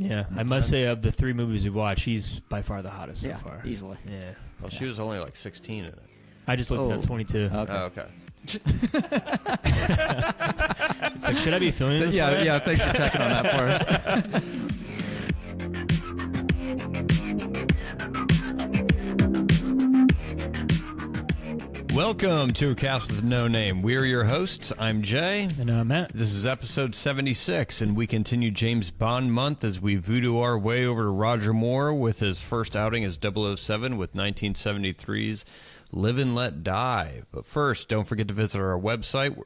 Yeah, I must say, of the 3 movies we've watched, she's by far the hottest so far. Easily. Yeah. Well, she was only like 16 in it. I just looked it up, 22. Okay. Oh, okay. It's like, should I be filming this? Yeah, thanks for checking on that for us. Welcome to A Cast with No Name. We're your hosts. I'm Jay. And I'm Matt. This is episode 76, and we continue James Bond month as we voodoo our way over to Roger Moore with his first outing as 007 with 1973's Live and Let Die. But first, don't forget to visit our website,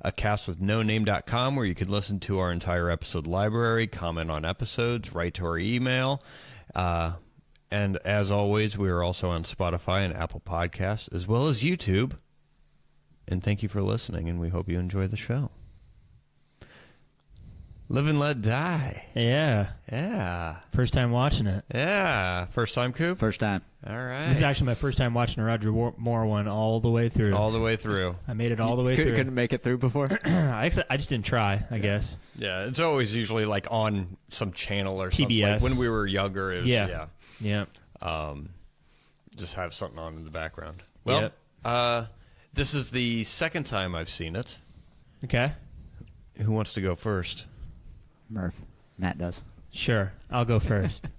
acastwithnoname.com, where you can listen to our entire episode library, comment on episodes, write to our email. And as always, we are also on Spotify and Apple Podcasts, as well as YouTube. And thank you for listening, and we hope you enjoy the show. Live and Let Die. Yeah. Yeah. First time watching it. Yeah. First time, Coop? First time. All right. This is actually my first time watching a Roger Moore one all the way through. All the way through. I made it all the way through. Couldn't make it through before? I just didn't try, I guess. Yeah, it's always usually like on some channel or something. TBS. Like when we were younger, it was, Yeah. just have something on in the background. Well, this is the second time I've seen it. Okay. Who wants to go first? Murph. Matt does. Sure. I'll go first.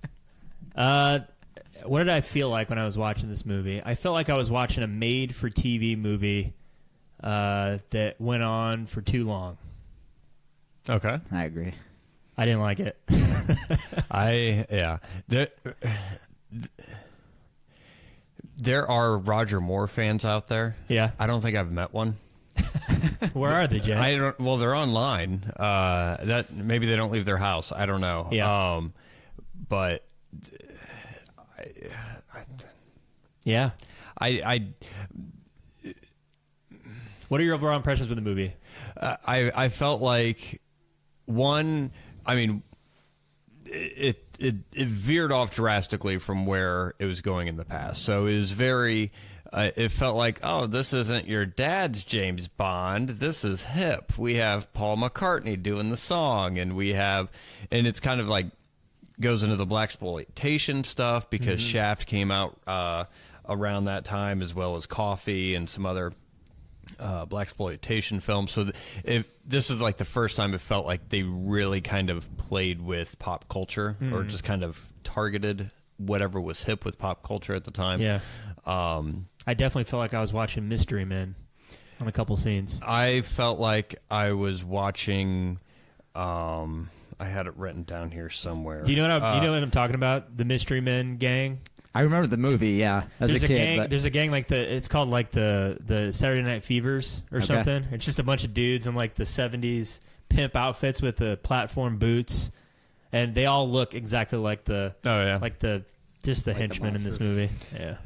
What did I feel like when I was watching this movie? I felt like I was watching a made-for-TV movie that went on for too long. Okay. I agree. I didn't like it. There are Roger Moore fans out there. Yeah. I don't think I've met one. Where are they, Jay? I don't. Well, they're online. That maybe they don't leave their house. I don't know. Yeah. But Yeah. I What are your overall impressions with the movie? I felt like one. I mean, it veered off drastically from where it was going in the past. So it was very. It felt like, oh, this isn't your dad's James Bond. This is hip. We have Paul McCartney doing the song, and it's kind of like goes into the blaxploitation stuff because Shaft came out around that time, as well as Coffee and some other blaxploitation films. So this is like the first time it felt like they really kind of played with pop culture or just kind of targeted whatever was hip with pop culture at the time. Yeah. I definitely felt like I was watching Mystery Men on a couple scenes. I felt like I was watching. I had it written down here somewhere. Do you know what I'm talking about? The Mystery Men gang. I remember the movie, yeah. There's a gang like it's called like the Saturday Night Fevers or something. It's just a bunch of dudes in like the 70s pimp outfits with the platform boots, and they all look exactly like the henchmen in this movie. Yeah.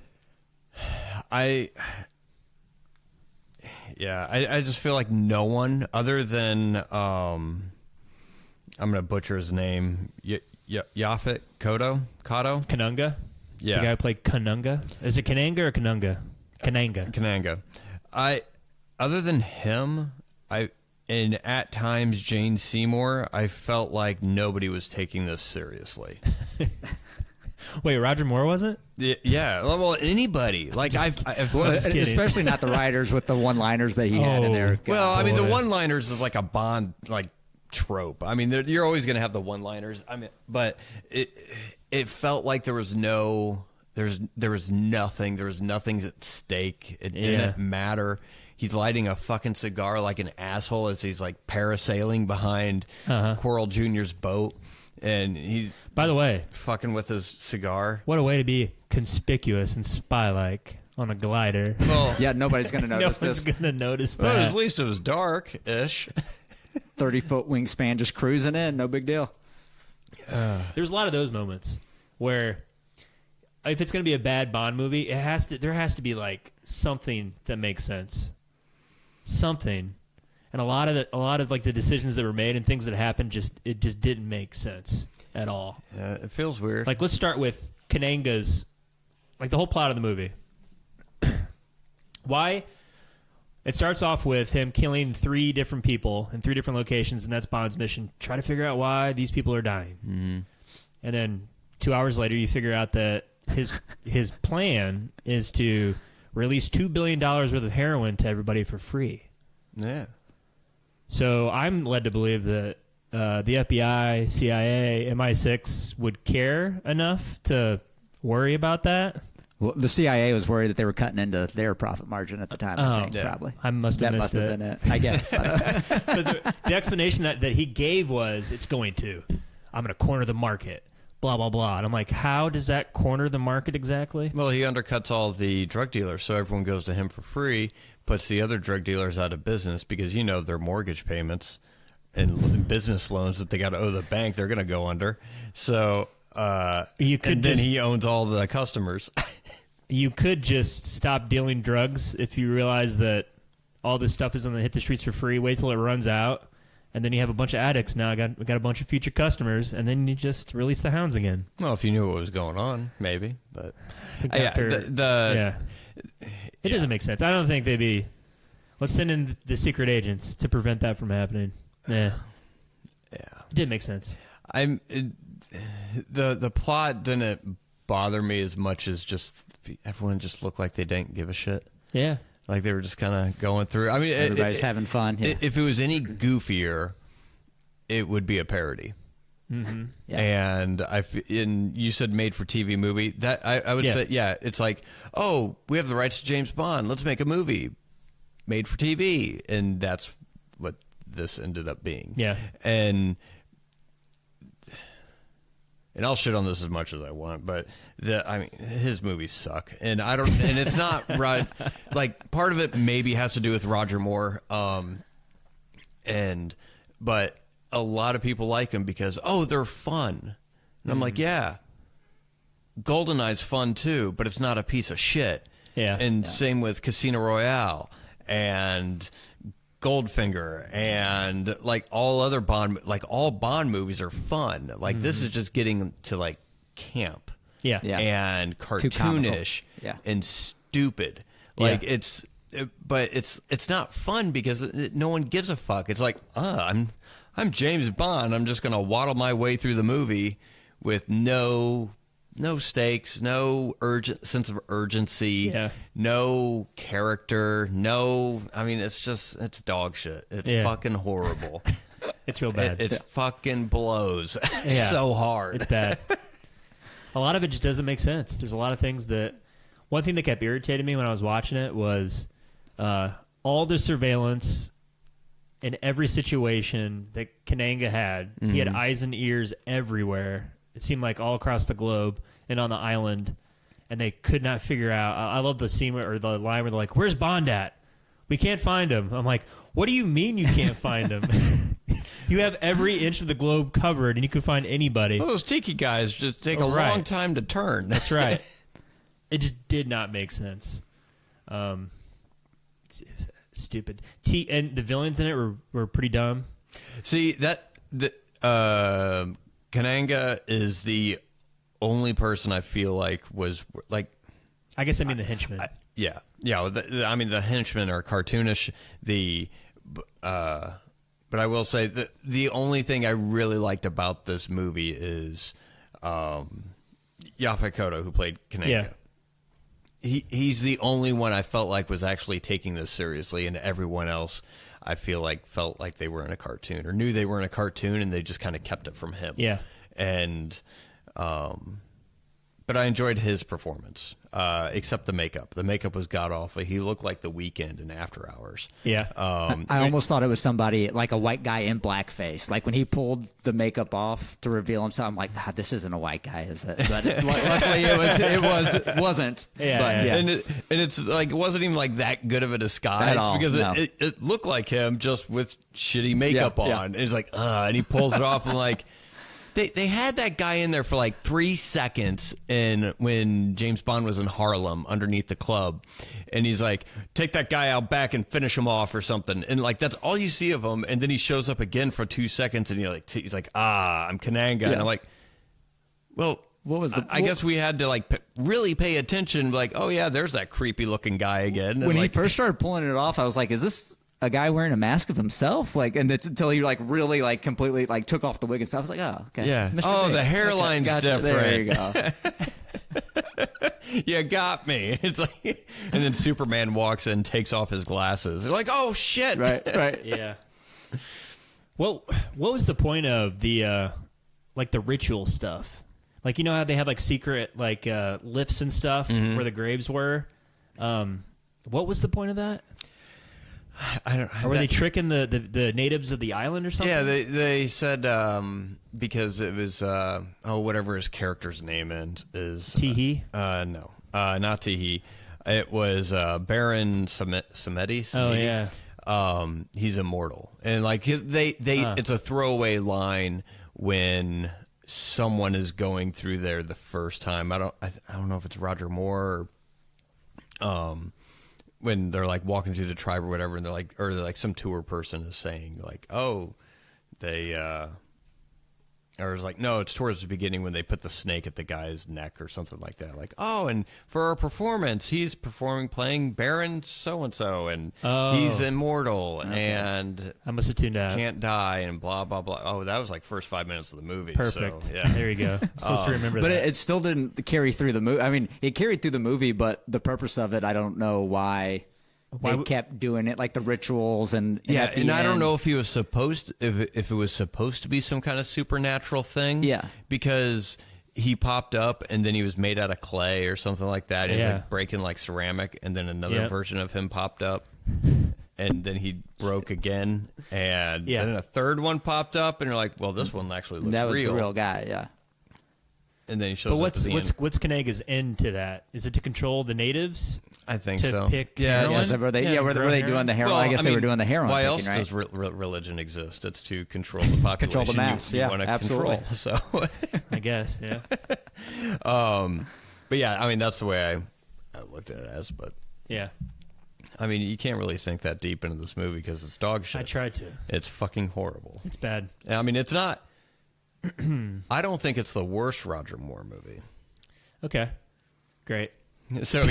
I just feel like no one other than I'm gonna butcher his name, Yaphet Kotto Kanunga. Yeah, the guy who played Kanunga. Is it Kananga or Kanunga? Kananga. Other than him, and at times Jane Seymour, I felt like nobody was taking this seriously. Wait, Roger Moore wasn't? Yeah. Well, anybody. Like especially not the writers with the one-liners that he had in there. Well, I mean, the one-liners is like a Bond like trope. I mean, you're always going to have the one-liners. I mean, but it felt like there was nothing. There was nothing at stake. It didn't matter. He's lighting a fucking cigar like an asshole as he's like parasailing behind Coral Jr.'s boat. And he's, by the way, fucking with his cigar. What a way to be conspicuous and spy-like on a glider. Well, yeah, nobody's going to notice this. Nobody's going to notice that. Well, at least it was dark-ish. 30-foot wingspan just cruising in, no big deal. There's a lot of those moments where if it's going to be a bad Bond movie, there has to be like something that makes sense. Something. And a lot of like the decisions that were made and things that happened just didn't make sense at all. Yeah, it feels weird. Like, let's start with Kananga's, like the whole plot of the movie. Why? It starts off with him killing 3 different people in 3 different locations, and that's Bond's mission. Try to figure out why these people are dying. Mm-hmm. and then 2 hours later you figure out that his plan is to release $2 billion worth of heroin to everybody for free. Yeah. So I'm led to believe that the FBI, CIA, MI6 would care enough to worry about that. Well, the CIA was worried that they were cutting into their profit margin at the time. I think, probably. I must have missed that. Been it. I guess. But the explanation that he gave was, I'm going to corner the market, blah, blah, blah. And I'm like, how does that corner the market exactly? Well, he undercuts all the drug dealers, so everyone goes to him for free, puts the other drug dealers out of business because, their mortgage payments and business loans that they got to owe the bank, they're going to go under. So... then he owns all the customers. You could just stop dealing drugs if you realize that all this stuff is going to hit the streets for free. Wait till it runs out, and then you have a bunch of addicts. Now we got a bunch of future customers, and then you just release the hounds again. Well, if you knew what was going on, maybe. But it doesn't make sense. I don't think they'd be. Let's send in the secret agents to prevent that from happening. Yeah, it didn't make sense. The plot didn't bother me as much as just everyone just looked like they didn't give a shit. Yeah. Like they were just kind of going through. I mean, everybody's having fun. Yeah. If it was any goofier, it would be a parody. Mm-hmm. Yeah. And you said made for TV movie. That I would say, it's like, oh, we have the rights to James Bond. Let's make a movie made for TV. And that's what this ended up being. Yeah. And I'll shit on this as much as I want, but his movies suck, and it's not right. Like part of it maybe has to do with Roger Moore, but a lot of people like him because they're fun, and I'm like, yeah, Goldeneye's fun too, but it's not a piece of shit. Yeah, and same with Casino Royale and Goldfinger and like all other Bond, like all Bond movies are fun. Like this is just getting to like camp, and cartoonish, and stupid. Like but it's not fun because no one gives a fuck. It's like, I'm James Bond. I'm just gonna waddle my way through the movie with no stakes, no sense of urgency, no character, it's dog shit. It's fucking horrible. It's real bad. It fucking blows so hard. It's bad. A lot of it just doesn't make sense. There's a lot of things one thing that kept irritating me when I was watching it was all the surveillance in every situation that Kananga had. Mm-hmm. He had eyes and ears everywhere. It seemed like all across the globe and on the island, and they could not figure out. I love the scene or the line where they're like, "Where's Bond at? We can't find him." I'm like, "What do you mean you can't find him? You have every inch of the globe covered, and you could find anybody." Well, those tiki guys just take a long time to turn. That's right. It just did not make sense. It's stupid. And the villains in it were pretty dumb. See Kananga is the only person I feel like was like. I guess I mean the henchmen. The henchmen are cartoonish. But I will say that the only thing I really liked about this movie is Yaphet Kotto, who played Kananga. Yeah. He's the only one I felt like was actually taking this seriously, and everyone else I feel like felt like they were in a cartoon or knew they were in a cartoon, and they just kind of kept it from him. Yeah. And but I enjoyed his performance, except the makeup. The makeup was god-awful. He looked like The Weeknd in After Hours. Yeah. I almost thought it was somebody, like a white guy in blackface. Like when he pulled the makeup off to reveal himself, I'm like, this isn't a white guy, is it? But luckily it wasn't. Yeah. But, yeah. And it's like, it wasn't even like that good of a disguise at all, because no. it looked like him just with shitty makeup on. Yeah. And he's like, and he pulls it off and like, They had that guy in there for like 3 seconds when James Bond was in Harlem underneath the club, and he's like, take that guy out back and finish him off or something, and like that's all you see of him, and then he shows up again for 2 seconds, and he's like, I'm Kananga, and I'm like, well, what was I guess we had to like really pay attention, like, oh yeah, there's that creepy looking guy again. And when like, he first started pulling it off, I was like, is this a guy wearing a mask of himself, like, and it's until he like really like completely like took off the wig and stuff. I was like, oh, okay, Yeah. Mr. Oh, Big. the hairline's Gotcha. different. There you go. You got me. It's like, and then Superman walks in, takes off his glasses. They're like, oh shit. right. Yeah. What was the point of the like the ritual stuff? Like, you know how they had like secret like lifts and stuff where the graves were? What was the point of that? I don't. Or were they tricking the natives of the island or something? Yeah, they said because it was whatever his character's name is. Teehee? No, not Teehee. It was Baron Samedi. Oh yeah. He's immortal, and like it's a throwaway line when someone is going through there the first time. I don't know if it's Roger Moore or when they're like walking through the tribe or whatever, and they're like some tour person is saying like, oh, they or it's like, no, it's towards the beginning when they put the snake at the guy's neck or something like that. Like, oh, and for our performance, he's playing Baron so-and-so, and he's immortal, and I must have tuned out. can't die, and blah, blah, blah. Oh, that was like first 5 minutes of the movie. Perfect. So, yeah. There you go. I'm supposed to remember But that. it still didn't carry through the movie. I mean, it carried through the movie, but the purpose of it, I don't know why they kept doing it, like the rituals and Yeah, at the and I don't end- know if he was supposed if it was supposed to be some kind of supernatural thing. Yeah. Because he popped up and then he was made out of clay or something like that. He was Yeah. like breaking like ceramic, and then another Yep. version of him popped up, and then he broke again, and Yeah. then a third one popped up, and you're like, well, this one actually looks that was real. the real guy. Yeah. And then he shows But up what's at the end. what's Kanega's end to that? Is it to control the natives? I think to so. pick yeah, heroin? just- Were they? Yeah, Yeah, were grow they heroin? doing the heroin? Well, I guess they were doing the heroin. Why picking, else right? does religion exist? It's to control the population. Control the mass, You yeah, want to absolutely. control. So, I guess. Yeah. but yeah, I mean that's the way I looked at it as. But Yeah. I mean, you can't really think that deep into this movie because it's dog shit. I tried to. It's fucking horrible. It's bad. I mean, it's not. I don't think it's the worst Roger Moore movie. Okay. Great. So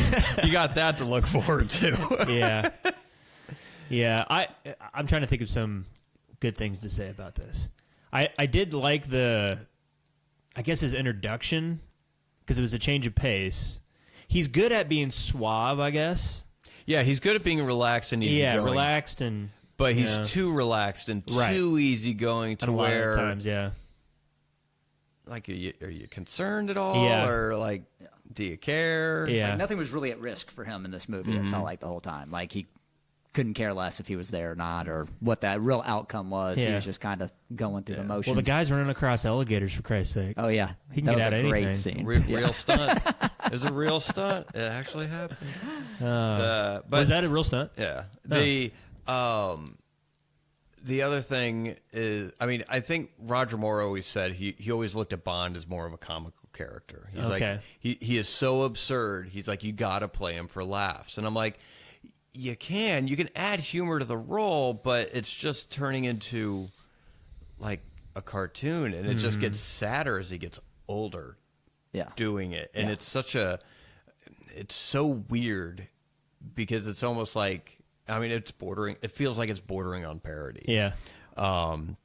you got that to look forward to. Yeah. Yeah. I'm trying to think of some good things to say about this. I did like I guess his introduction because it was a change of pace. He's good at being suave, I guess. Yeah, he's good at being relaxed and easygoing. Yeah, relaxed and. But he's yeah. too relaxed and Right. too easygoing to At a lot where, of times, yeah. like, are you concerned at all, Yeah. or like, do you care? Yeah. Like, nothing was really at risk for him in this movie. It felt like the whole time. Like he couldn't care less if he was there or not, or what that real outcome was. He Yeah. was just kind of going through the motions. Well, the guy's running across alligators, for Christ's sake. Oh yeah, He can that get was out a great anything. scene. Real stunt. It was a real stunt. It actually happened. But Was that a real stunt? Yeah. Oh. The other thing is, I mean, I think Roger Moore always said he always looked at Bond as more of a comical character. He's Okay. like, he is so absurd. He's like, you got to play him for laughs. And I'm like, you can add humor to the role, but it's just turning into like a cartoon, and it just gets sadder as he gets older Yeah, doing it. And Yeah. it's so weird because it's almost like, I mean, it feels like it's bordering on parody. Yeah. And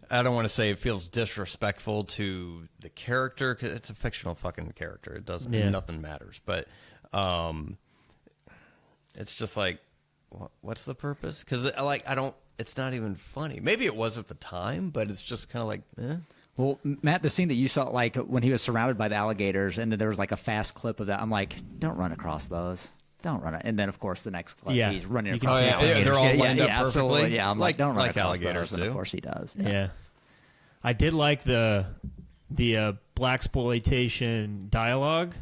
I don't want to say it feels disrespectful to the character, 'cause it's a fictional fucking character. It doesn't, Yeah. nothing matters. But it's just like, what's the purpose? Because it's not even funny. Maybe it was at the time, but it's just kind of like, eh. Well, Matt, the scene that you saw, like when he was surrounded by the alligators, and then there was like a fast clip of that. I'm like, don't run across those. Don't run it. And then, of course, the next clip, Yeah. he's running You can across see the it. alligators. They're all lined up absolutely. perfectly. Yeah, I'm like, don't run Like across alligators those. And do. of course he does. Yeah. I did like the blaxploitation dialogue.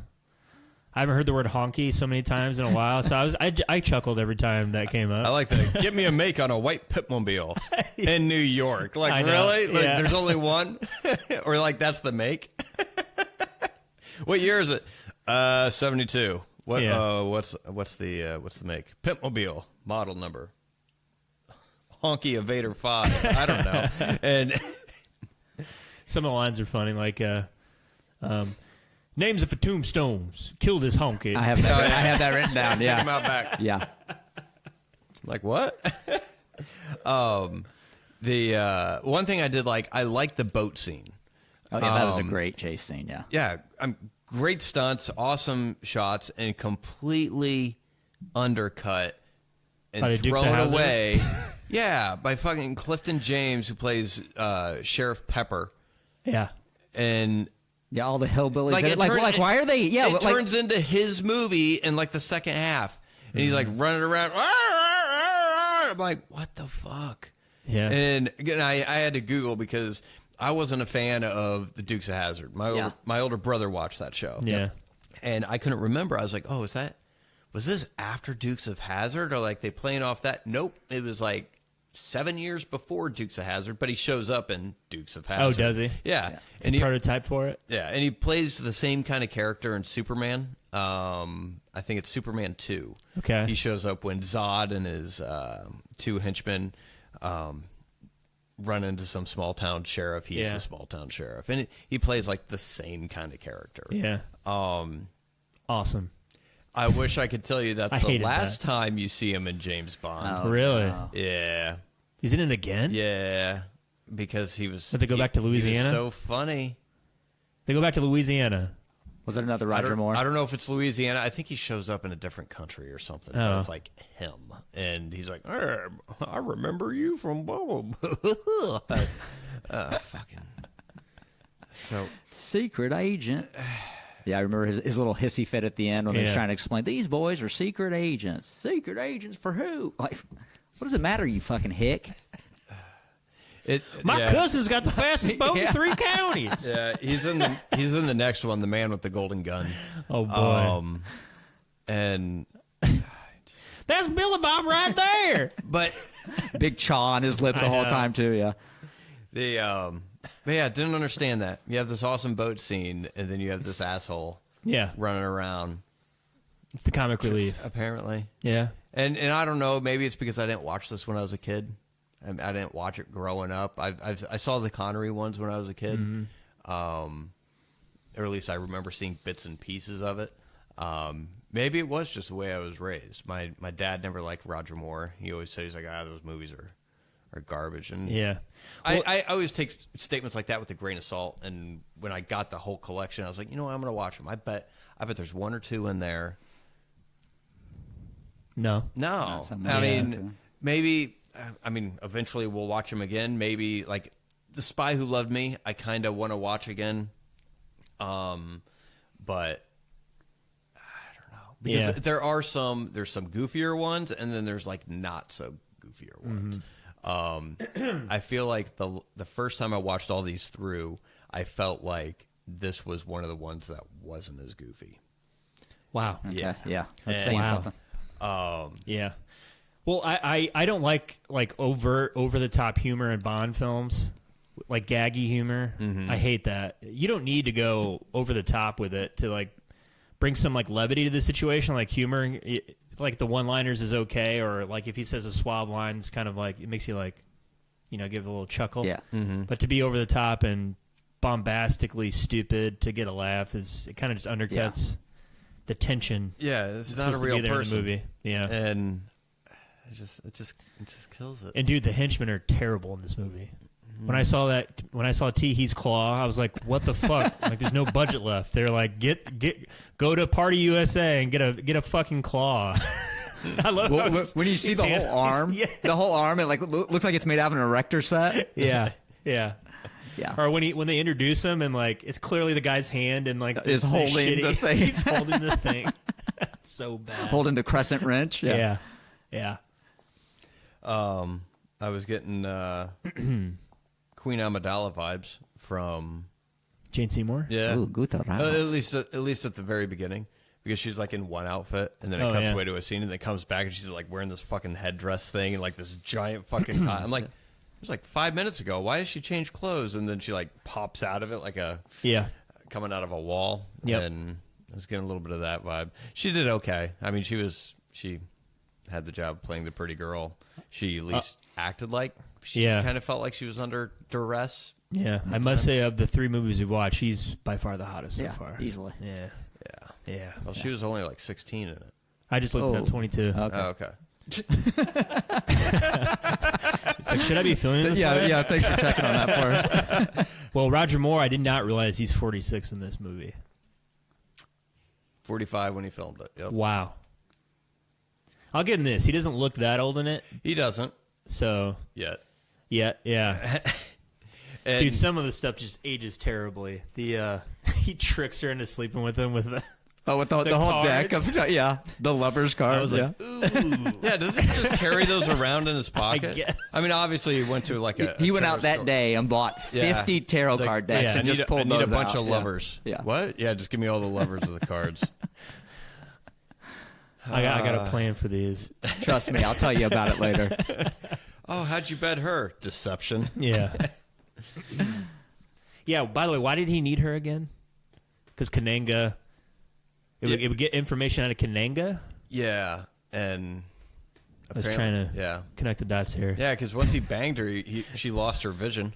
I haven't heard the word honky so many times in a while, so I chuckled every time that came up. I like that. Give me a make on a white pitmobile in New York. Like, I know. really? Like, Yeah. there's only one? Or like that's the make? What year is it? 72. What? Yeah. What's the make? Pitmobile model number. Honky Evader 5. I don't know. And Some of the lines are funny, like names of the tombstones, killed his honky. I have that. I have that written down. check him Yeah, out back. yeah. like, what? The one thing I did like, I liked the boat scene. Oh yeah, that was a great chase scene. Yeah. Yeah, great stunts, awesome shots, and completely undercut and By the Dukes of thrown Hazzard? away. Yeah, by fucking Clifton James, who plays Sheriff Pepper, Yeah. and Yeah, all the hillbillies. Like, it turned- like, why are they? Yeah, it like, turns into his movie in like the second half, and he's like running around. I'm like, what the fuck? Yeah. And again, I had to Google because I wasn't a fan of the Dukes of Hazzard. My older brother watched that show. Yeah. And I couldn't remember. I was like, oh, was this after Dukes of Hazzard, or like they playing off that? Nope, it was like 7 years before Dukes of Hazzard, but he shows up in Dukes of Hazzard. Oh, does he? Yeah. It's a prototype for it? Yeah, and he plays the same kind of character in Superman. I think it's Superman 2. Okay. He shows up when Zod and his two henchmen run into some small-town sheriff. He's the small-town sheriff. And he plays like the same kind of character. Yeah. Awesome. I wish I could tell you that's I the hated last that. time you see him in James Bond. Oh, Really? no. Yeah. He's in it again? Yeah. Because he was... Did they go back to Louisiana? He was so funny. They go back to Louisiana. Was it another Roger Moore? I don't know if it's Louisiana. I think he shows up in a different country or something. Oh. But it's like him. And he's like, I remember you from blah, blah, blah. Fucking. So, Secret agent. Yeah, I remember his little hissy fit at the end when he was trying to explain, these boys are secret agents. Secret agents for who? Like, what does it matter, you fucking hick? My cousin's got the fastest boat in 3 counties. Yeah, he's in the next one, the man with the golden gun. Oh, boy. And That's Billy Bob right there. but Big chaw on his lip the whole time, too, yeah. But yeah, didn't understand that. You have this awesome boat scene, and then you have this asshole Yeah. running around. It's the comic relief. Apparently. Yeah. And I don't know, maybe it's because I didn't watch this when I was a kid. I didn't watch it growing up. I saw the Connery ones when I was a kid, or at least I remember seeing bits and pieces of it. Maybe it was just the way I was raised. My dad never liked Roger Moore. He always said, he's like, those movies are garbage. And Yeah. I always take statements like that with a grain of salt. And when I got the whole collection, I was like, you know what, I'm going to watch them. I bet there's 1 or 2 in there. No. No, something I like mean, that. maybe. I mean, eventually we'll watch them again. Maybe like The Spy Who Loved Me. I kind of want to watch again, but I don't know because there's some goofier ones, and then there's like not so goofier ones. I feel like the first time I watched all these through, I felt like this was one of the ones that wasn't as goofy. Wow. Okay, yeah. That's And- saying Wow. something. Yeah. Well, I don't like overt, over the top humor in Bond films, like gaggy humor. I hate that. You don't need to go over the top with it to like bring some like levity to the situation, like humor. Like the one-liners is okay, or like if he says a suave line, it's kind of like it makes you like, give it a little chuckle. Yeah. But to be over the top and bombastically stupid to get a laugh it kind of just undercuts the tension. Yeah, it's that's not a supposed to real be there in the person. movie. Yeah. And it just kills it. And dude, the henchmen are terrible in this movie. When I saw Teehee's claw, I was like, "What the fuck?" Like, there's no budget left. They're like, go to Party USA and get a fucking claw." I love When you see his the hand- whole arm, Yeah. the whole arm, it like looks like it's made out of an erector set. Yeah. Yeah. Or when they introduce him and like it's clearly the guy's hand and like Is this holding the thing. He's holding the thing. It's so bad. Holding the crescent wrench. Yeah. I was getting Queen Amidala vibes from Jane Seymour. Ooh, Guta Ramos. at least at the very beginning, because she's like in one outfit and then it cuts away to a scene and then comes back and she's like wearing this fucking headdress thing and like this giant fucking I'm like, it was like 5 minutes ago. Why has she changed clothes? And then she like pops out of it like coming out of a wall. Yep. And I was getting a little bit of that vibe. She did okay. I mean, she had the job playing the pretty girl. She at least acted like she kind of felt like she was under duress. Yeah, I must say, of the 3 movies we've watched, she's by far the hottest so far. Easily. Yeah. Well, she was only like 16 in it. I just looked it up, 22. Okay. Oh, okay. It's like, should I be feeling this way? Yeah. Thanks for checking on that for us. Well, Roger Moore, I did not realize he's 46 in this movie. 45 when he filmed it. Yep. Wow. I'll give him this. He doesn't look that old in it. He doesn't So, yet. yeah. And Dude, some of the stuff just ages terribly. The he tricks her into sleeping with him with the... Oh, with the whole deck of the lovers cards. I was like, ooh. yeah, does he just carry those around in his pocket? guess. I mean, obviously, he went to like a. He went tarot out that store. day and bought 50 tarot It's like, card decks yeah, and just pulled I need those a bunch out. of lovers. Yeah. What? Yeah, just give me all the lovers of the cards. I got a plan for these. Trust me, I'll tell you about it later. Oh, how'd you bet her? Deception. Yeah. Yeah, by the way, why did he need her again? Because Kananga... It would get information out of Kananga? Yeah, and I was trying to yeah, connect the dots here. yeah, because once he banged her, she lost her vision.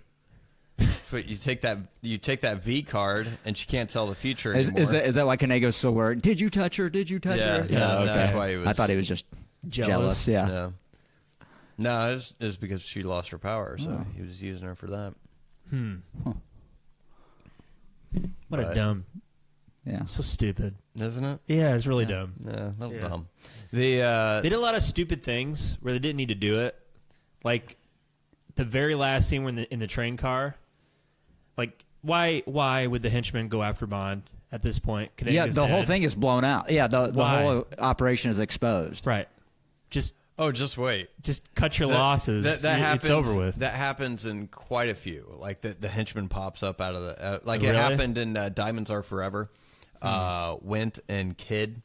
But you take that V card, and she can't tell the future anymore. Is that why Kanaga's so worried? Did you touch her? Did you touch her? Yeah, okay. That's why he was. I thought he was just jealous. Yeah. Yeah. No, it was because she lost her power, so he was using her for that. What a But- dumb... Yeah. It's so stupid. Isn't it? Yeah, it's really dumb. Yeah, a little Yeah. dumb. They did a lot of stupid things where they didn't need to do it. Like the very last scene when in the train car. Like why would the henchman go after Bond at this point? Yeah, Kananga's the whole dead. thing is blown out. Yeah, the Why? whole operation is exposed. Right. Just wait. cut your losses. That happens. It's over with. That happens in quite a few. Like the henchman pops up out of the like it Really? happened in Diamonds Are Forever. Wint and Kid,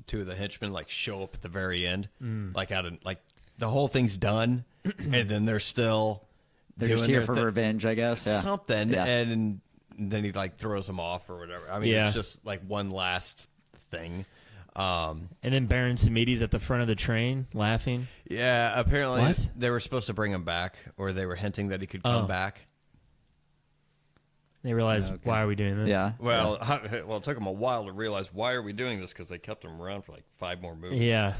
two of the henchmen, like show up at the very end, like out of like the whole thing's done, and then they're still They're doing just here their for revenge, I guess. Yeah. something, Yeah. and then he like throws them off or whatever. I mean, Yeah. it's just like one last thing. And then Baron Samedi's at the front of the train laughing. Yeah, apparently What? they were supposed to bring him back, or they were hinting that he could come Oh. back. They realize, Okay. why are we doing this? Yeah. Well, it took them a while to realize why are we doing this because they kept him around for like 5 more movies. Yeah.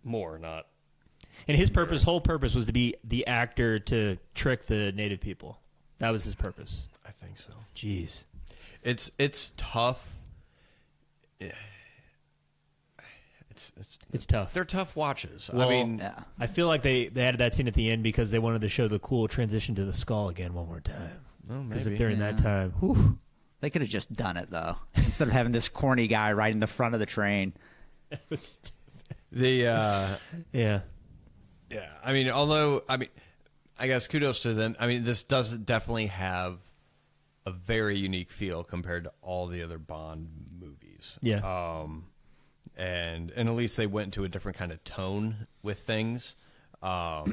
More, not. And his whole purpose was to be the actor to trick the native people. That was his purpose. I think so. Jeez. It's tough. It's tough. They're tough watches. Well, I mean, Yeah. I feel like they added that scene at the end because they wanted to show the cool transition to the skull again one more time. well, Because maybe. during that time, whew, They could have just done it though, instead of having this corny guy right in the front of the train. it was The yeah. yeah. I mean, I guess kudos to them. I mean, this does definitely have a very unique feel compared to all the other Bond movies. Yeah. And at least they went to a different kind of tone with things. I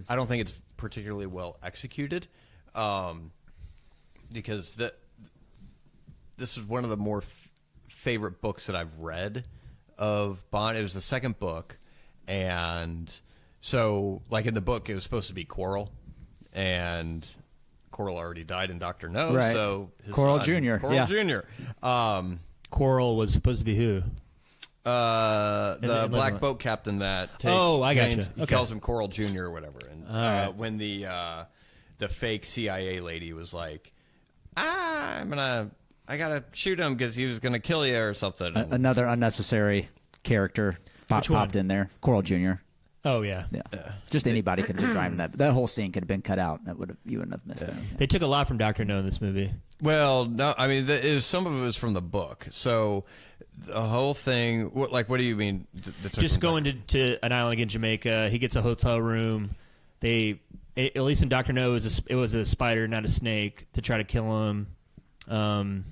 don't think it's particularly well executed, because this is one of the more favorite books that I've read of Bond. It was the second book, and so like in the book, it was supposed to be Coral, and Coral already died in Doctor No, Right. so his Coral son, Jr., Coral yeah. Jr. Coral was supposed to be who? The and black like- boat captain that takes Oh, I gotcha. James, he Okay. calls him Coral Jr. or whatever. And right. when the fake CIA lady was like, I gotta shoot him because he was gonna kill you or something. Another unnecessary character Which one? popped in there. Coral Jr. Oh yeah. Yeah. Just anybody could have been driving that. That whole scene could have been cut out. You wouldn't have missed it. They took a lot from Doctor No in this movie. Well, no, I mean, some of it was from the book. So the whole thing, what do you mean? Just going to an island in Jamaica. He gets a hotel room. At least in Doctor No, it was a spider, not a snake, to try to kill him. I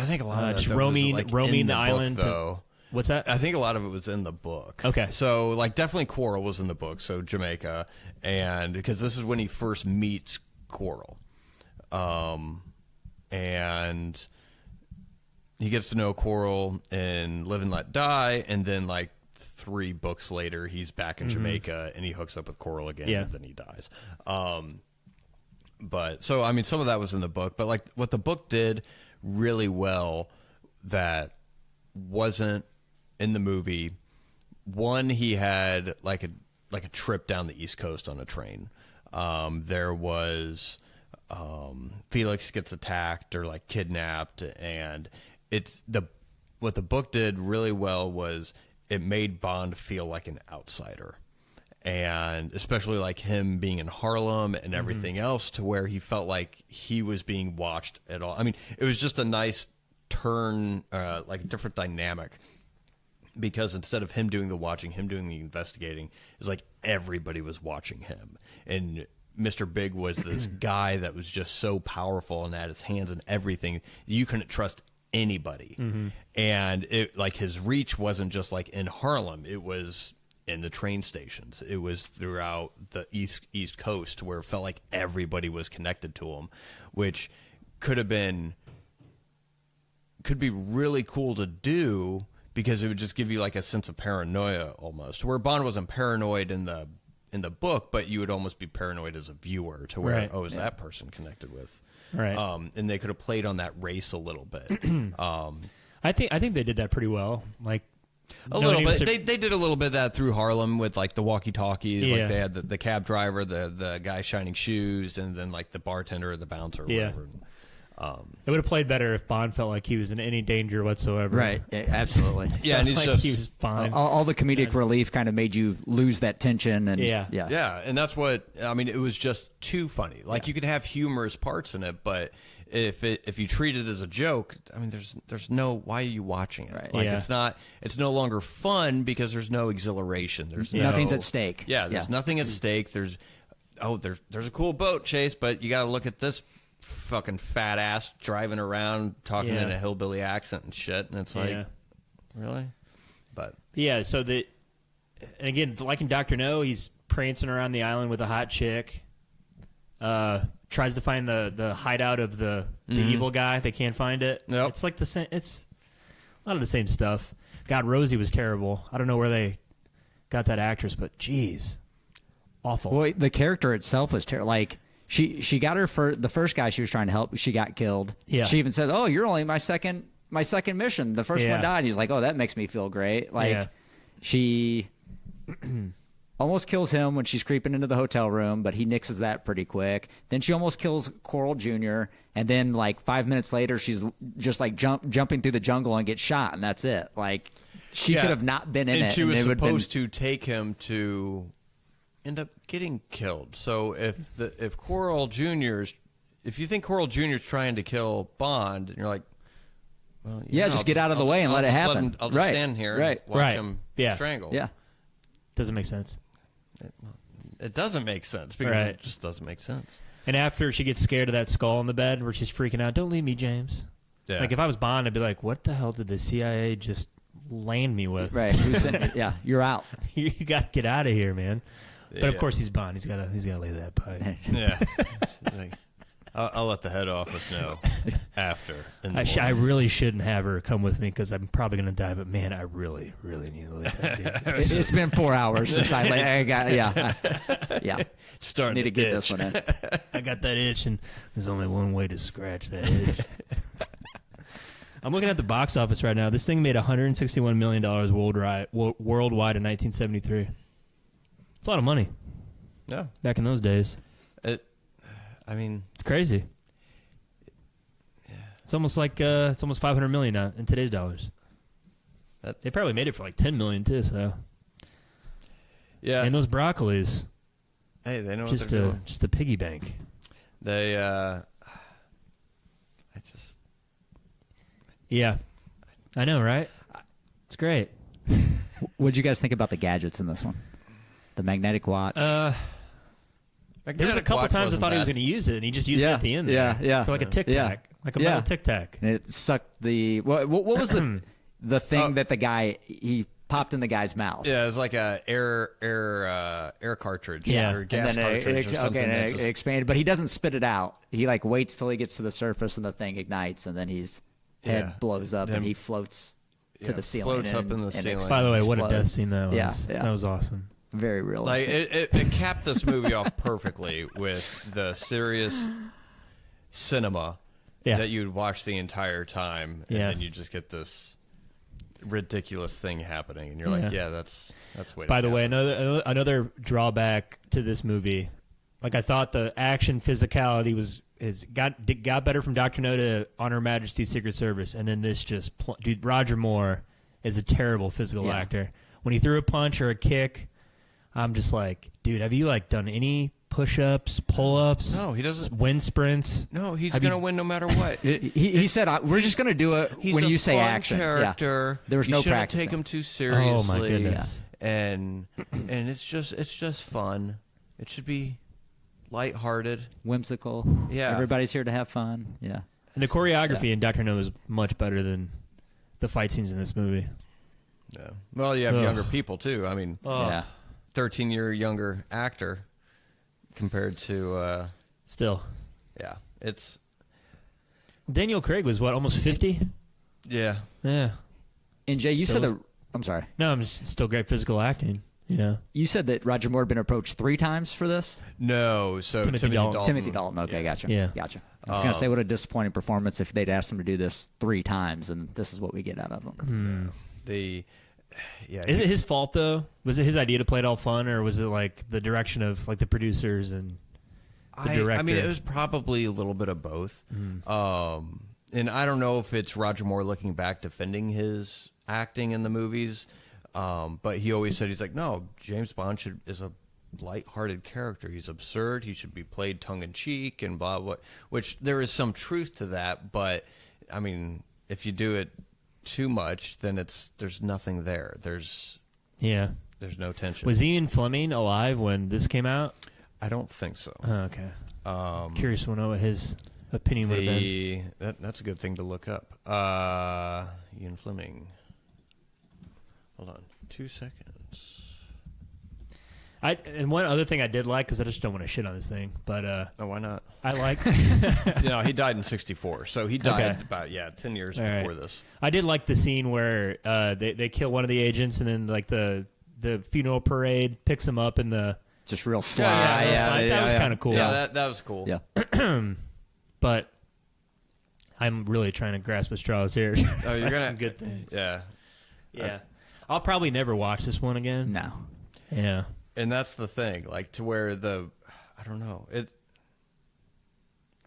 think a lot of just that roaming was, like, the in the island. book, though. What's that? I think a lot of it was in the book. Okay. So, like, definitely Coral was in the book, so Jamaica, and because this is when he first meets Coral. And he gets to know Coral in Live and Let Die, and then, like, 3 books later, he's back in Jamaica, and he hooks up with Coral again, Yeah. and then he dies. But, so, I mean, some of that was in the book, but, like, what the book did really well that wasn't in the movie one, he had like a trip down the East Coast on a train. There was Felix gets attacked or like kidnapped, and what the book did really well was it made Bond feel like an outsider. And especially like him being in Harlem and everything else, to where he felt like he was being watched at all. I mean, it was just a nice turn, like a different dynamic, because instead of him doing the watching, him doing the investigating, it's like everybody was watching him. And Mr. Big was this guy that was just so powerful and had his hands in everything. You couldn't trust anybody. And it, like, his reach wasn't just like in Harlem. It was in the train stations. It was throughout the East Coast, where it felt like everybody was connected to him, which could be really cool to do, because it would just give you like a sense of paranoia almost, where Bond wasn't paranoid in the book, but you would almost be paranoid as a viewer, to where, Right. is that person connected with? Right. And they could have played on that race a little bit. I think they did that pretty well. Like, A little bit. They did a little bit of that through Harlem with like the walkie-talkies. Yeah. Like they had the cab driver, the guy shining shoes, and then like the bartender or the bouncer or Yeah. whatever. It would have played better if Bond felt like he was in any danger whatsoever. Right. Yeah, absolutely. Yeah, and he's like just he was fine. All the comedic relief kind of made you lose that tension. And Yeah. yeah, and that's what I mean. It was just too funny. Like you could have humorous parts in it, but if you treat it as a joke, I mean, there's no, why are you watching it? Right. Like Yeah. it's no longer fun because there's no exhilaration. There's Nothing's no- at stake. Yeah, there's nothing at stake. There's a cool boat chase, but you got to look at this fucking fat ass driving around talking Yeah. in a hillbilly accent and shit, and it's like, Yeah. really? But Yeah, so and again, like in Dr. No, he's prancing around the island with a hot chick. Tries to find the hideout of the evil guy. They can't find it. Yep. It's like the same. It's a lot of the same stuff. God, Rosie was terrible. I don't know where they got that actress, but geez, awful. Well, the character itself was terrible. Like she got the first guy she was trying to help. She got killed. Yeah. She even said, "Oh, you're only my second mission. The first Yeah. one died." He's like, "Oh, that makes me feel great." Like Yeah. she almost kills him when she's creeping into the hotel room, but he nixes that pretty quick. Then she almost kills Coral Jr., and then like 5 minutes later, she's just like jumping through the jungle and gets shot, and that's it. Like she Yeah. could have not been in and it. she was it would've supposed to take him to end up getting killed. So if Coral Jr.'s, if you think Coral Jr.'s trying to kill Bond, and you're like, well, Yeah, just get out of the way and let it happen. I'll just Right. stand here Right. and watch Right. him Yeah. strangle. Yeah. Doesn't make sense. It doesn't make sense because Right. it just doesn't make sense. And after she gets scared of that skull in the bed, where she's freaking out, "Don't leave me, James." Yeah. Like if I was Bond, I'd be like, "What the hell did the CIA just land me with?" Right. Yeah, you're out. you got to get out of here, man. But of Yeah. course, he's Bond. He's got to lay that pipe. Yeah. Like, I'll let the head office know after. in the I morning. really shouldn't have her come with me because I'm probably going to die. But man, I really, really need to leave that dude. It's been 4 hours since I got. Yeah. Yeah. Starting Need to get itch. this one in. I got that itch, and there's only one way to scratch that itch. I'm looking at the box office right now. This thing made $161 million worldwide in 1973. It's a lot of money No. back in those days. I mean, It's crazy. It's almost like it's almost $500 million now in today's dollars. They probably made it for like $10 million too. So yeah. and those broccolis, Hey, they know what just they're doing. just a piggy bank. They, Yeah, I know, right? It's great. What'd you guys think about the gadgets in this one? The magnetic watch. There was a couple times I thought he was going to use it, and he just used it Yeah, at the end. yeah, there yeah. for like a tic tac, Yeah. like a Yeah. metal tic tac. And it sucked the. What was the thing that the guy he popped in the guy's mouth? Yeah, it was like a air cartridge, Yeah. or gas and then cartridge, or something. and that it just- expanded, but he doesn't spit it out. He like waits till he gets to the surface and the thing ignites, and then his head Yeah. blows up Then- and he floats to the ceiling. floats up in the and ceiling. By the way, what a explodes. death scene that was. Yeah, yeah. That was awesome. Very like realistic. it capped this movie off perfectly with the serious cinema Yeah. that you'd watch the entire time, and Yeah. then you just get this ridiculous thing happening, and you're like, yeah, that's way. By the way, another drawback to this movie, like I thought the action physicality got better from Dr. No to On Her Majesty's Secret Service, and then this just dude, Roger Moore is a terrible physical actor. When he threw a punch or a kick, I'm just like, dude, have you like done any push-ups, pull-ups? No, he doesn't. Wind sprints? No, he's going to win no matter what. He said, "We're just going to do it when you say action." Character. There was no practice. practicing. Take him too seriously. Oh my goodness! And it's just fun. It should be lighthearted, whimsical. Yeah, everybody's here to have fun. Yeah, and the choreography in Dr. No is much better than the fight scenes in this movie. Yeah. Well, you have younger people too. I mean, 13-year younger actor compared to still. Yeah, it's Daniel Craig was what, almost 50? Yeah. Yeah. And Jay, you said that. I'm sorry. No, I'm just still great physical acting. You know. You said that Roger Moore had been approached 3 times for this. No, so Timothy Dalton. Timothy Dalton. Okay, gotcha. Yeah, gotcha. I was going to say, what a disappointing performance if they'd asked him to do this 3 times, and this is what we get out of him. Is it his fault though? Was it his idea to play it all fun, or was it like the direction of like the producers and the director? I mean, it was probably a little bit of both. And I don't know if it's Roger Moore looking back defending his acting in the movies, but he always said, he's like, no, James Bond is a lighthearted character. He's absurd. He should be played tongue in cheek and blah blah. Which there is some truth to that, but I mean, if you do it too much, then there's nothing there. There's no tension. Was Ian Fleming alive when this came out? I don't think so. Oh, okay. Curious to know what his opinion would have been. That's a good thing to look up. Ian Fleming. Hold on, 2 seconds. And one other thing I did like, because I just don't want to shit on this thing, but why not? I like. He died in '64, so he died about 10 years before this. I did like the scene where they kill one of the agents, and then like the funeral parade picks him up in the just real sly. That was kind of cool. Yeah, that was cool. Yeah, but I'm really trying to grasp at straws here. Oh, you're gonna some good things. Yeah. I'll probably never watch this one again. No. Yeah. And that's the thing, like to where I don't know, it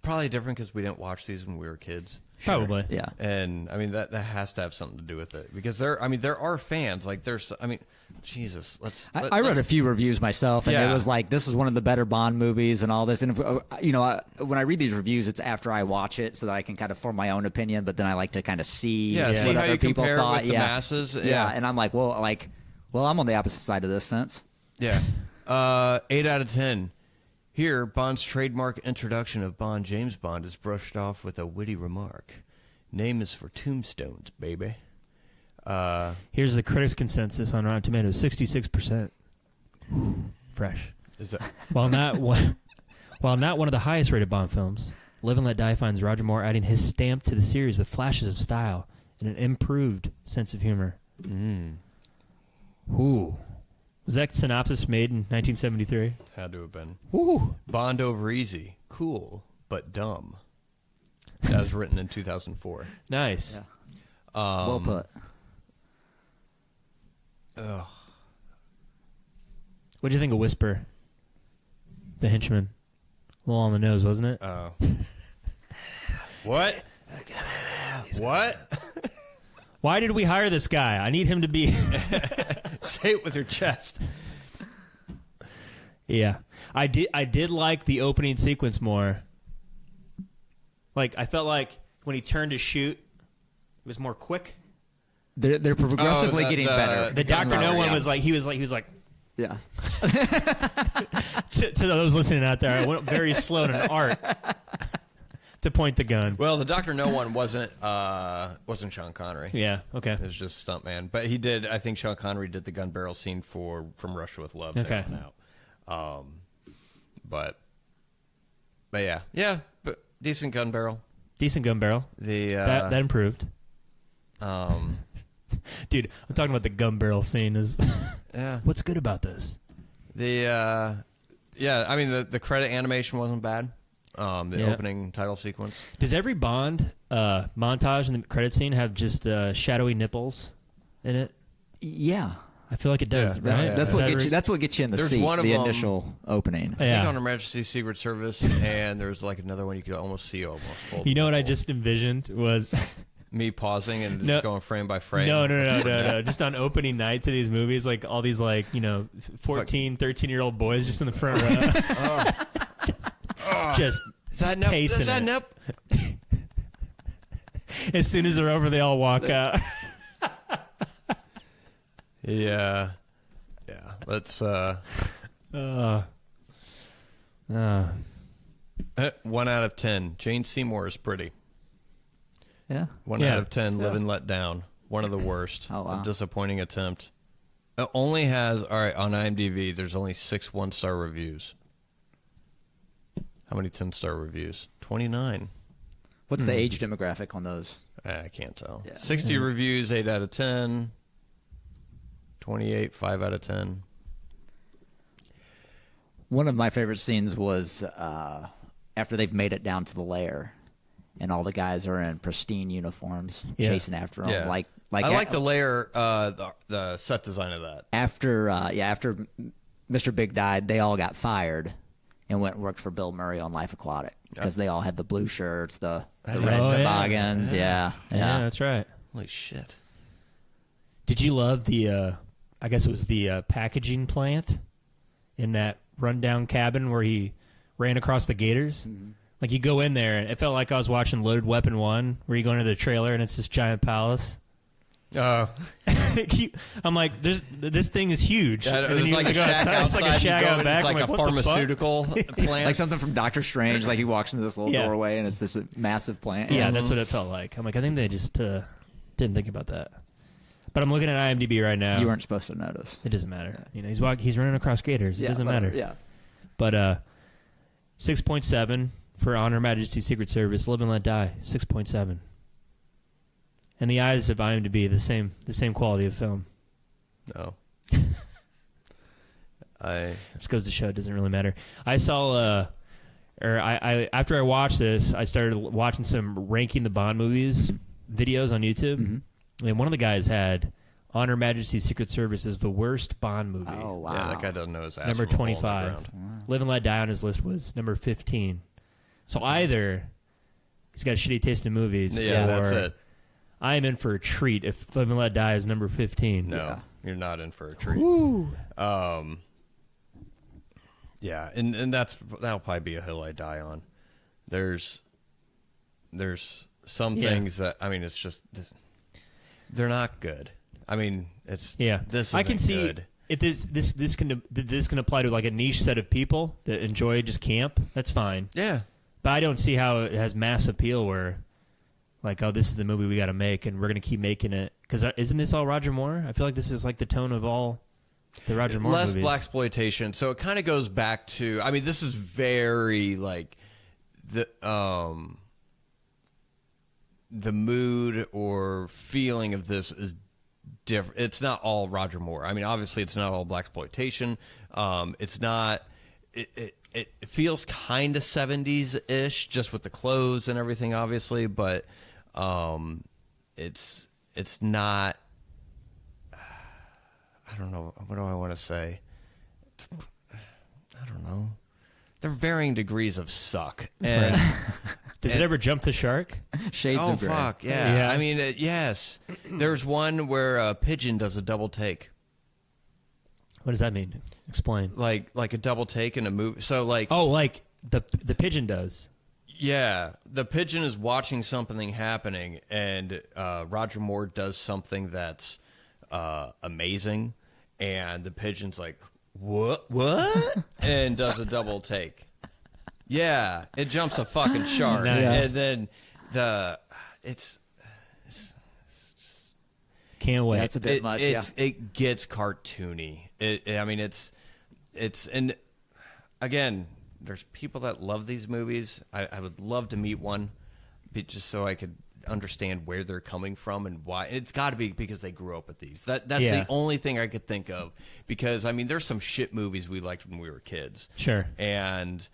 probably different because we didn't watch these when we were kids. Sure. Probably, yeah. And I mean that has to have something to do with it because there are fans like Jesus. I read a few reviews myself, and it was like this is one of the better Bond movies and all this. And when I read these reviews, it's after I watch it so that I can kind of form my own opinion. But then I like to kind of see see what how other you people compare thought. It with the masses. Yeah, and I'm like, well, I'm on the opposite side of this fence. Yeah. 8 out of 10. Here, Bond's trademark introduction of Bond James Bond is brushed off with a witty remark. Name is for tombstones, baby. Here's the critics' consensus on Rotten Tomatoes: 66%. Fresh. Is that while not one of the highest rated Bond films, Live and Let Die finds Roger Moore adding his stamp to the series with flashes of style and an improved sense of humor. Ooh. Was that synopsis made in 1973? Had to have been. Ooh. Bond over easy, cool, but dumb. That was written in 2004. Nice. Yeah. Well put. What'd you think of Whisper? The henchman. A little on the nose, wasn't it? What? What? Why did we hire this guy? I need him to be... Say it with your chest. Yeah. I did like the opening sequence more. Like, I felt like when he turned to shoot, it was more quick. They're progressively getting better. The Dr. No one was like, he was like... Yeah. to those listening out there, I went very slow in an arc to point the gun. Well, the Dr. No one wasn't Sean Connery. Yeah, okay. It was just stuntman. But he did, I think Sean Connery did the gun barrel scene from Russia with Love. Okay. Out. But yeah. Yeah, but decent gun barrel. Decent gun barrel. That improved. Dude, I'm talking about the gun barrel scene. Yeah. What's good about this? I mean, the credit animation wasn't bad. The opening title sequence. Does every Bond montage in the credit scene have just shadowy nipples? in it? Yeah. I feel like it does. Yeah, right? yeah, That's yeah. what gets you. That's what gets you in the There's seat. one of The them- initial opening. I Yeah. think on Her Majesty's Secret Service, and there's like another one you could almost see almost. You know what I people. just envisioned was Me pausing and No. just going frame by frame. no. Just on opening night to these movies, like all these 14, 13-year-old boys just in the front row. just Is that nope? pacing Is that it. nope? As soon as they're over, they all walk out. Yeah. Let's 1 1 out of 10. Jane Seymour is pretty. Yeah. 1 Yeah. out of 10. Live and Let Down. One of the worst. Oh, wow. A disappointing attempt. It only has on IMDb. There's only 6 1-star reviews. How many 10-star reviews? 29. What's the age demographic on those? I can't tell. Yeah. 60 reviews, 8 out of 10. 28, 5 out of 10. One of my favorite scenes was after they've made it down to the lair, and all the guys are in pristine uniforms chasing after them. Yeah. Like I like the layer, the set design of that. after Mr. Big died, they all got fired and went and worked for Bill Murray on Life Aquatic because they all had the blue shirts, the red Oh, yeah. toboggans. Yeah. that's right. Holy shit. Did you love the? I guess it was the packaging plant in that rundown cabin where he ran across the gators. Mm-hmm. Like you go in there, and it felt like I was watching Loaded Weapon 1, where you go into the trailer and it's this giant palace. I'm like, this thing is huge. Yeah, And then it's you like a go shack outside, it's like a outside, shack you go out in, back. It's like I'm a what the fuck? pharmaceutical plant. Like something from Doctor Strange, like he walks into this little Yeah. doorway and it's this massive plant. Yeah, that's what it felt like. I'm like, I think they just didn't think about that. But I'm looking at IMDb right now. You weren't supposed to notice. It doesn't matter. You know, he's running across gators. It doesn't matter. Yeah. But 6.7 for On Her Majesty's Secret Service. Live and Let Die. 6.7. In the eyes of IMDb, the same quality of film. No. This goes to show it doesn't really matter. I saw, I after I watched this, I started watching some ranking the Bond movies videos on YouTube, and one of the guys had On Her Majesty's Secret Service as the worst Bond movie. Oh, wow. Yeah, that guy doesn't know his ass Number from a hole in the 25. ground. Live and Let Die on his list was number 15. So either he's got a shitty taste in movies, Yeah, or that's it. I am in for a treat if Live and Let Die is number 15. No, you're not in for a treat. Woo. Yeah, and that'll probably be a hill I die on. There's some things that it's just they're not good. It's this. I can isn't see good. if this can apply to like a niche set of people that enjoy just camp. That's fine. Yeah, But I don't see how it has mass appeal where, like, oh, this is the movie we got to make, and we're going to keep making it. Because isn't this all Roger Moore? I feel like this is like the tone of all the Roger Moore less movies. blaxploitation. So it kind of goes back to. This is very like the mood or feeling of this is different. It's not all Roger Moore. Obviously, it's not all blaxploitation. It's not. It feels kind of 70s-ish, just with the clothes and everything, obviously, but it's not. I don't know. What do I want to say? I don't know. They're varying degrees of suck. And Does it ever jump the shark? Shades oh of gray. fuck yeah! Yeah. Yes. There's one where a pigeon does a double take, What does that mean? Explain. like a double take in a movie. So like, Oh, like the pigeon does. yeah, the pigeon is watching something happening, and Roger Moore does something that's amazing, and the pigeon's like, what, and does a double take. Yeah, it jumps a fucking shark, Nice. and then it's Can't wait. That's a bit much. It gets cartoony. It's and again, there's people that love these movies. I would love to meet one, just so I could understand where they're coming from and why. And it's got to be because they grew up with these. That's Yeah. the only thing I could think of. Because there's some shit movies we liked when we were kids. Sure. And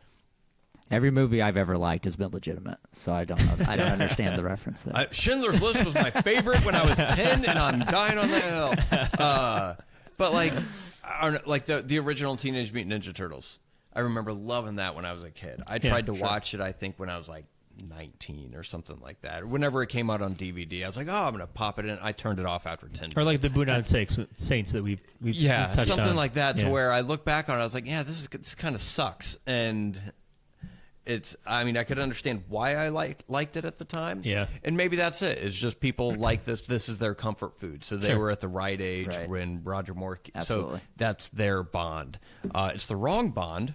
Every movie I've ever liked has been legitimate, so I don't know. I don't understand the reference there. Schindler's List was my favorite when I was 10, and I'm dying on the hill. But like the original Teenage Mutant Ninja Turtles, I remember loving that when I was a kid. I tried to watch it, I think, when I was like 19 or something like that. Whenever it came out on DVD, I was like, oh, I'm going to pop it in. I turned it off after 10 minutes. Or like the Boondown Saints that we've touched something on. like that, to where I look back on it, I was like, yeah, this kind of sucks. And I mean, I could understand why I liked it at the time. Yeah. And maybe that's it. It's just people like this. This is their comfort food. So they were at the right age when Roger Moore. Absolutely. So that's their Bond. It's the wrong Bond.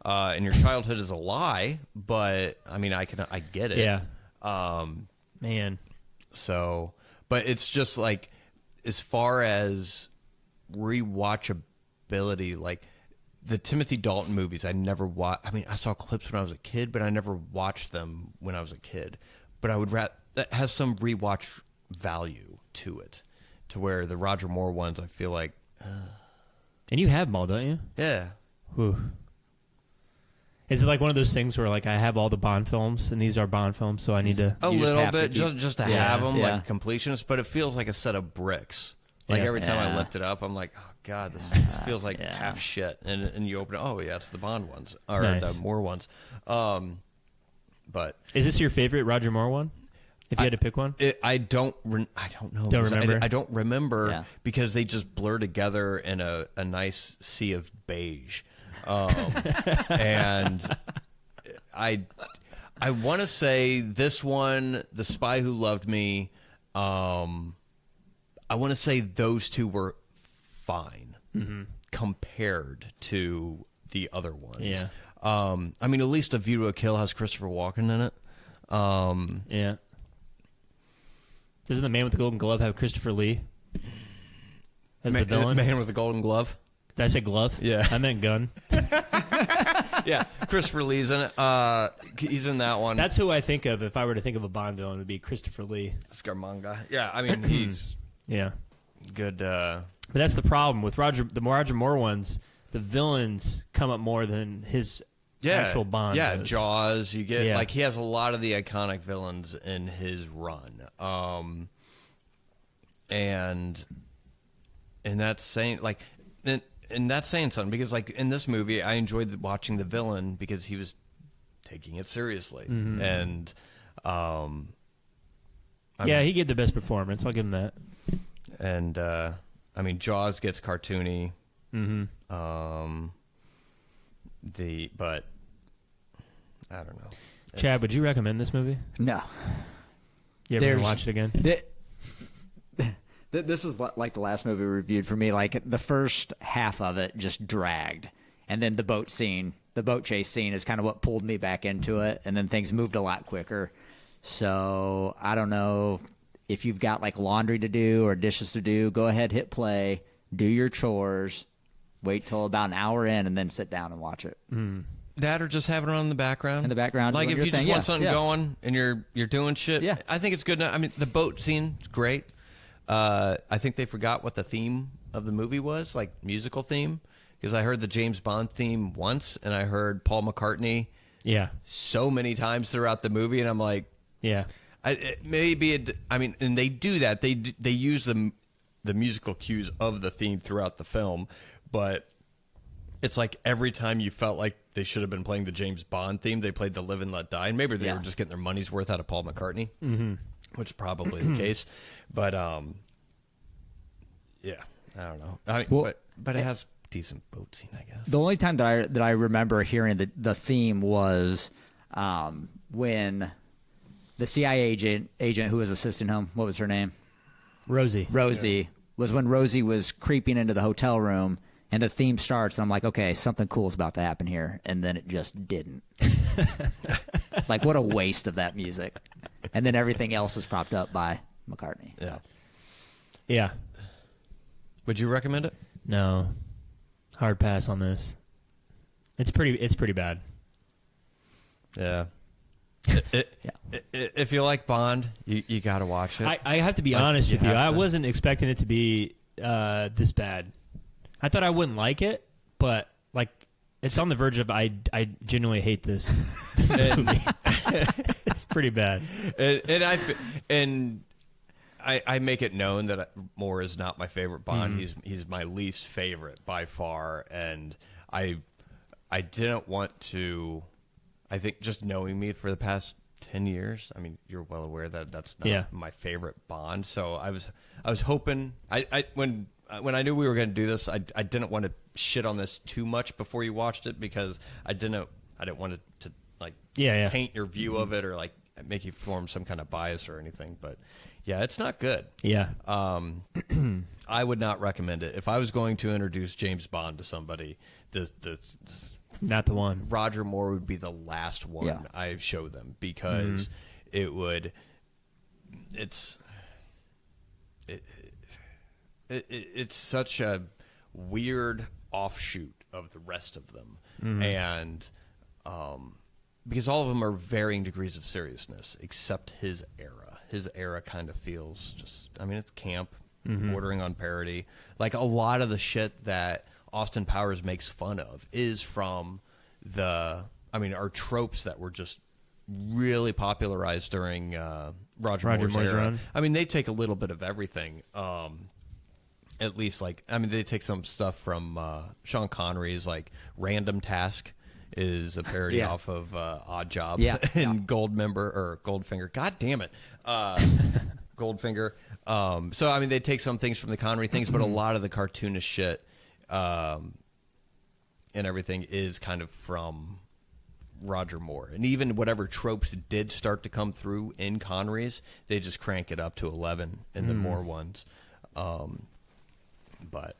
And your childhood is a lie, but I mean, I get it. Yeah. Man. So, but it's just like, as far as rewatchability, like the Timothy Dalton movies, I never watched. I mean, I saw clips when I was a kid, but I never watched them when I was a kid. But I would that has some rewatch value to it, to where the Roger Moore ones, I feel like. And you have them all, don't you? Yeah. Whew. Is it like one of those things where like I have all the Bond films and these are Bond films, so I need to A little bit, just to have them yeah. like completionists, but it feels like a set of bricks. Like Yeah. every time I Yeah. lift it up, I'm like, oh god, this feels like half shit. And you open it, oh yeah, it's the Bond ones or Nice. the Moore ones. But Is this your favorite Roger Moore one? If you had to pick one? I don't know. Don't remember? I don't remember Yeah. because they just blur together in a nice sea of beige. And I want to say this one, The Spy Who Loved Me, I want to say those two were fine compared to the other ones. Yeah. I mean, at least A View to a Kill has Christopher Walken in it. Yeah. Doesn't the Man with the Golden Glove have Christopher Lee as the villain? Man with the Golden Glove. Did I say glove? Yeah. I meant gun. Yeah, Christopher Lee's in it. He's in that one. That's who I think of if I were to think of a Bond villain. Would be Christopher Lee. Scaramanga. Yeah, I mean, he's Yeah. good. But that's the problem with the Roger Moore ones. The villains come up more than his actual Bond. Yeah, does. Jaws. You get Yeah. like he has a lot of the iconic villains in his run. And that's saying like. And that's saying something because, like, in this movie, I enjoyed watching the villain because he was taking it seriously. And, he gave the best performance. I'll give him that. And, I mean, Jaws gets cartoony. But I don't know. Chad, would you recommend this movie? No. You ever gonna watch it again? This was like the last movie we reviewed for me. Like the first half of it just dragged, and then the boat chase scene is kind of what pulled me back into it, and then things moved a lot quicker. So I don't know if you've got like laundry to do or dishes to do. Go ahead, hit play, do your chores, wait till about an hour in, and then sit down and watch it. That or just have it on in the background. In the background, like doing if your you thing. just want Yeah, something yeah. going and you're doing shit. Yeah. I think it's good. I mean, the boat scene is great. I think they forgot what the theme of the movie was, like musical theme, because I heard the James Bond theme once, and I heard Paul McCartney so many times throughout the movie, and I'm like, Yeah. I mean, and they do that. They use the musical cues of the theme throughout the film, but it's like every time you felt like they should have been playing the James Bond theme, they played the Live and Let Die, and maybe they were just getting their money's worth out of Paul McCartney, which is probably the case. But yeah, I don't know. I mean, Well, but it has decent boat scene, I guess. The only time that I remember hearing the theme was when the CIA agent who was assisting him, what was her name? Rosie. Was when Rosie was creeping into the hotel room, and the theme starts, and I'm like, okay, something cool's about to happen here, and then it just didn't. Like, what a waste of that music. And then everything else was propped up by McCartney. Yeah. Yeah. Would you recommend it? No. Hard pass on this. It's pretty bad. Yeah. If you like Bond, you got to watch it. I have to be honest with you. I wasn't expecting it to be this bad. I thought I wouldn't like it, but like It's on the verge of I genuinely hate this movie. It's pretty bad. And I make it known that Moore is not my favorite Bond. He's my least favorite by far, and I didn't want to. I think just knowing me for the past 10 years, I mean, you're well aware that that's not my favorite Bond. So I was hoping when I knew we were going to do this, I didn't want to shit on this too much before you watched it, because I didn't want it to like taint your view of it or like make you form some kind of bias or anything. But yeah, it's not good. Yeah. I would not recommend it. If I was going to introduce James Bond to somebody, this Not the one. Roger Moore would be the last one I show them, because it's such a weird offshoot of the rest of them, and because all of them are varying degrees of seriousness, except his era. His era kind of feels just, I mean, it's camp, bordering on parody. Like a lot of the shit that Austin Powers makes fun of is from are tropes that were just really popularized during Roger Moore's era. Run. I mean, they take a little bit of everything. At least, they take some stuff from Sean Connery's, like, Random Task is a parody off of Odd Job and Goldfinger. God damn it. Goldfinger. So, I mean, they take some things from the Connery things, but a lot of the cartoonish shit and everything is kind of from Roger Moore. And even whatever tropes did start to come through in Connery's, they just crank it up to 11 in the Moore ones. But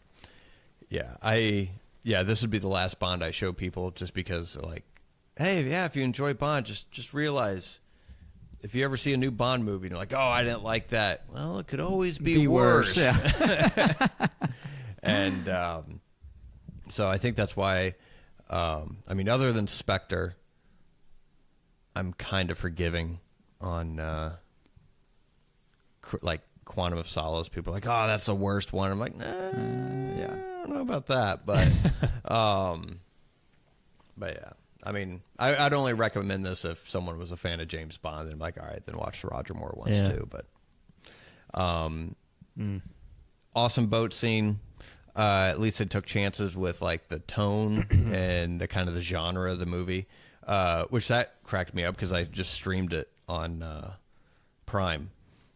this would be the last Bond I show people, just because they're like, hey, if you enjoy Bond, just realize if you ever see a new Bond movie and you're like, oh, I didn't like that. Well, it could always be worse. Yeah. And so I think that's why, other than Spectre, I'm kind of forgiving on Quantum of Solace. People are like, oh, that's the worst one. I'm like, nah, I don't know about that, but yeah. I mean, I'd only recommend this if someone was a fan of James Bond. And I'm like, all right, then watch the Roger Moore ones too. But awesome boat scene. At least they took chances with like the tone and the kind of the genre of the movie, which that cracked me up because I just streamed it on Prime.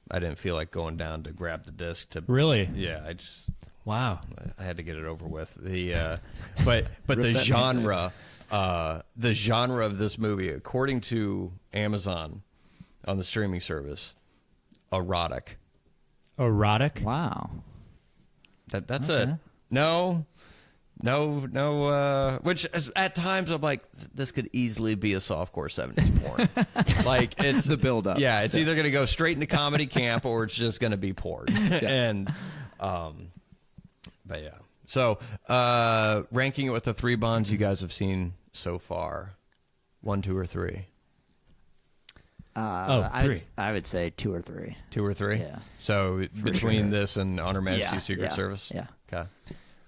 I didn't feel like going down to grab the disc to really. Yeah, I just I had to get it over with. The but the genre. The genre of this movie, according to Amazon on the streaming service, erotic. Erotic? Wow. That's it. No. Which at times I'm like, this could easily be a softcore 70s porn. Like it's the build-up. Yeah, it's either going to go straight into comedy camp or it's just going to be porn. And but yeah. So, ranking it with the 3 Bonds you guys have seen so far, 1, 2, or 3? 3. I would say 2 or 3. 2 or 3? Yeah. So between this and Honor Majesty's Secret Service? Yeah. Okay.